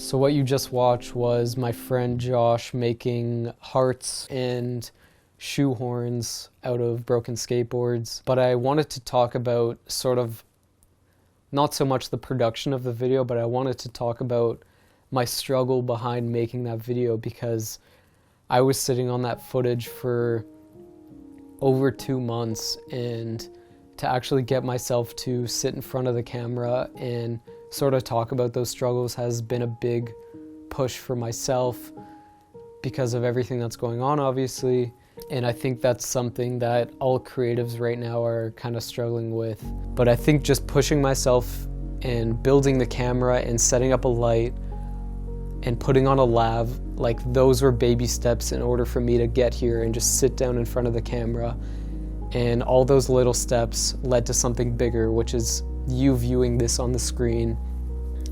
So what you just watched was my friend Josh making hearts and shoehorns out of broken skateboards. But I wanted to talk about sort of not so much the production of the video, but I wanted to talk about my struggle behind making that video, because I was sitting on that footage for over 2 months, and to actually get myself to sit in front of the camera and sort of talk about those struggles has been a big push for myself because of everything that's going on, obviously. And I think that's something that all creatives right now are kind of struggling with. But I think just pushing myself and building the camera and setting up a light and putting on a lav, like those were baby steps in order for me to get here and just sit down in front of the camera. And all those little steps led to something bigger, which is you viewing this on the screen.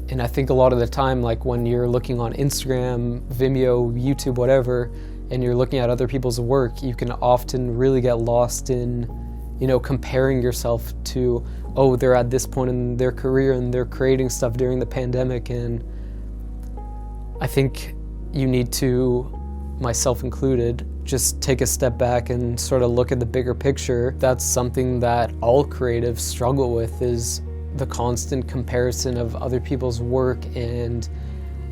And I think a lot of the time, like when you're looking on Instagram, Vimeo, YouTube, whatever, and you're looking at other people's work, you can often really get lost in, comparing yourself to, oh, they're at this point in their career and they're creating stuff during the pandemic. And I think you need to, myself included, just take a step back and sort of look at the bigger picture. That's something that all creatives struggle with, is the constant comparison of other people's work and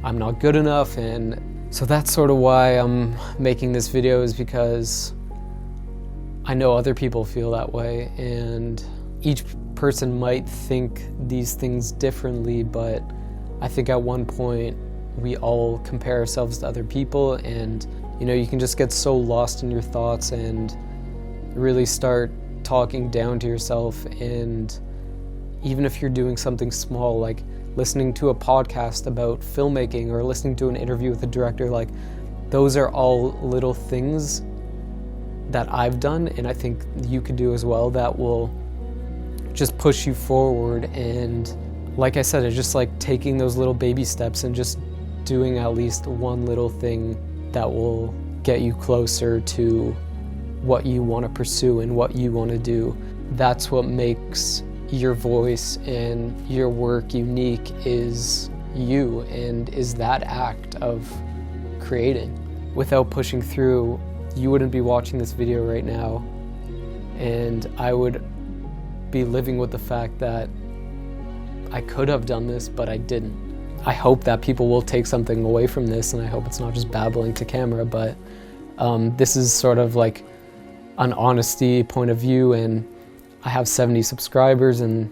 I'm not good enough. And so that's sort of why I'm making this video, is because I know other people feel that way, and each person might think these things differently, but I think at one point we all compare ourselves to other people, and you can just get so lost in your thoughts and really start talking down to yourself. And even if you're doing something small, like listening to a podcast about filmmaking or listening to an interview with a director, like those are all little things that I've done, and I think you could do as well, that will just push you forward. And like I said, it's just like taking those little baby steps and just doing at least one little thing that will get you closer to what you want to pursue and what you want to do. That's what makes your voice and your work unique, is you, and is that act of creating. Without pushing through, you wouldn't be watching this video right now, and I would be living with the fact that I could have done this, but I didn't. I hope that people will take something away from this, and I hope it's not just babbling to camera, but this is sort of like an honesty point of view, and I have 70 subscribers, and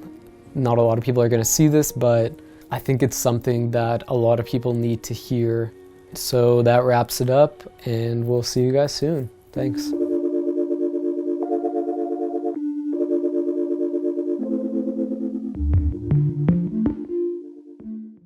not a lot of people are going to see this, but I think it's something that a lot of people need to hear. So that wraps it up, and we'll see you guys soon. Thanks.